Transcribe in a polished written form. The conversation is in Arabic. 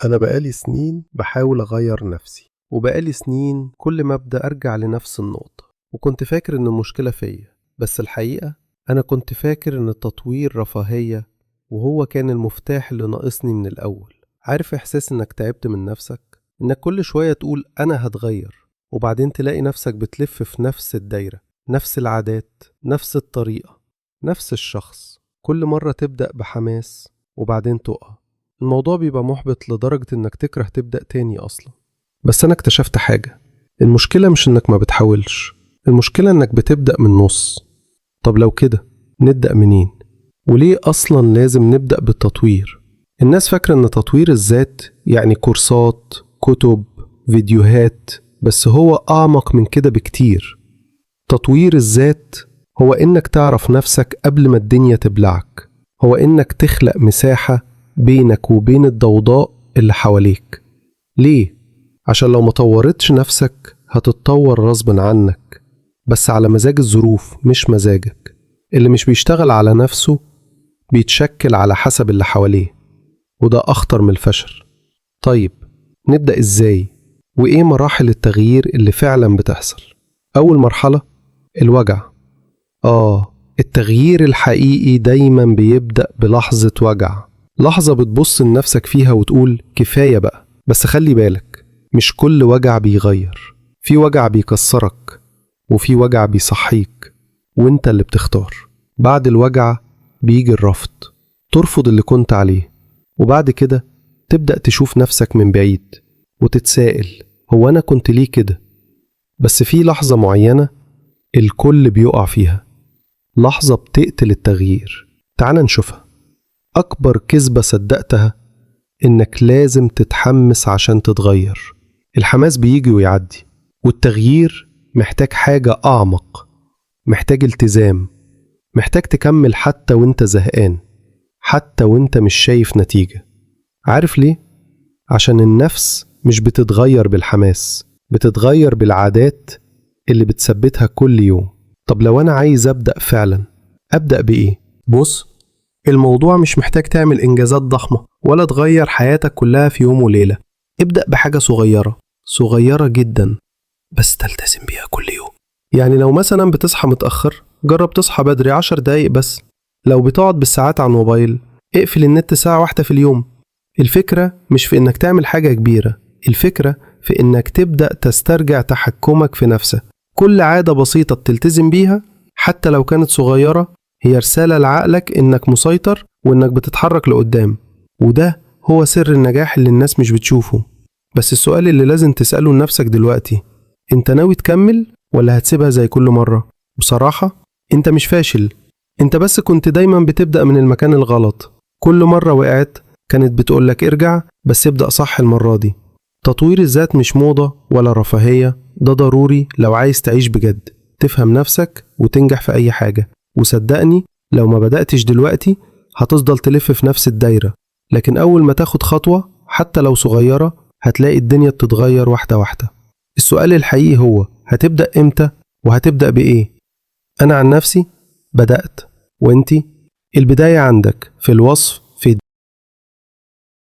أنا بقالي سنين بحاول أغير نفسي، وبقالي سنين كل ما أبدأ أرجع لنفس النقطة، وكنت فاكر إن المشكلة فيا. بس الحقيقة أنا كنت فاكر إن التطوير رفاهية، وهو كان المفتاح اللي ناقصني من الأول. عارف إحساس إنك تعبت من نفسك؟ إنك كل شوية تقول أنا هتغير، وبعدين تلاقي نفسك بتلف في نفس الدايرة، نفس العادات، نفس الطريقة، نفس الشخص. كل مرة تبدأ بحماس وبعدين تقع. الموضوع بيبقى محبط لدرجة إنك تكره تبدأ تاني أصلا. بس أنا اكتشفت حاجة، المشكلة مش إنك ما بتحاولش، المشكلة إنك بتبدأ من نص. طب لو كده نبدأ منين؟ وليه أصلا لازم نبدأ بالتطوير؟ الناس فاكرة إن تطوير الذات يعني كورسات، كتب، فيديوهات، بس هو أعمق من كده بكتير. تطوير الذات هو إنك تعرف نفسك قبل ما الدنيا تبلعك، هو إنك تخلق مساحة بينك وبين الضوضاء اللي حواليك. ليه؟ عشان لو ما طورتش نفسك هتتطور غصب عنك، بس على مزاج الظروف مش مزاجك. اللي مش بيشتغل على نفسه بيتشكل على حسب اللي حواليه، وده أخطر من الفشل. طيب نبدأ إزاي؟ وإيه مراحل التغيير اللي فعلا بتحصل؟ أول مرحلة الوجع. التغيير الحقيقي دايما بيبدأ بلحظة وجع، لحظة بتبص لنفسك فيها وتقول كفاية بقى. بس خلي بالك، مش كل وجع بيغير، في وجع بيكسرك وفي وجع بيصحيك، وانت اللي بتختار. بعد الوجع بيجي الرفض، ترفض اللي كنت عليه، وبعد كده تبدأ تشوف نفسك من بعيد وتتسائل هو أنا كنت ليه كده؟ بس في لحظة معينة الكل بيقع فيها، لحظة بتقتل التغيير. تعال نشوفها. أكبر كذبة صدقتها إنك لازم تتحمس عشان تتغير. الحماس بيجي ويعدي، والتغيير محتاج حاجة أعمق، محتاج التزام، محتاج تكمل حتى وانت زهقان، حتى وانت مش شايف نتيجة. عارف ليه؟ عشان النفس مش بتتغير بالحماس، بتتغير بالعادات اللي بتثبتها كل يوم. طب لو أنا عايز أبدأ فعلا، أبدأ بإيه؟ بص، الموضوع مش محتاج تعمل إنجازات ضخمة ولا تغير حياتك كلها في يوم وليلة. ابدأ بحاجة صغيرة، صغيرة جدا، بس تلتزم بيها كل يوم. يعني لو مثلا بتصحى متأخر، جرب تصحى بدري 10 دقايق بس. لو بتقعد بالساعات على الموبايل، اقفل النت ساعة واحدة في اليوم. الفكرة مش في إنك تعمل حاجة كبيرة، الفكرة في إنك تبدأ تسترجع تحكمك في نفسك. كل عادة بسيطة بتلتزم بيها حتى لو كانت صغيرة هي رسالة لعقلك إنك مسيطر وإنك بتتحرك لقدام. وده هو سر النجاح اللي الناس مش بتشوفه. بس السؤال اللي لازم تسأله لنفسك دلوقتي، انت ناوي تكمل ولا هتسيبها زي كل مرة؟ بصراحة انت مش فاشل، انت بس كنت دايما بتبدأ من المكان الغلط. كل مرة وقعت كانت بتقولك ارجع، بس ابدأ صح المرة دي. تطوير الذات مش موضة ولا رفاهية، ده ضروري لو عايز تعيش بجد، تفهم نفسك وتنجح في أي حاجة. وصدقني لو ما بدأتش دلوقتي هتفضل تلف في نفس الدايرة، لكن أول ما تاخد خطوة حتى لو صغيرة هتلاقي الدنيا بتتغير واحدة واحدة. السؤال الحقيقي هو هتبدأ إمتى وهتبدأ بإيه؟ أنا عن نفسي بدأت، وإنتي؟ البداية عندك في الوصف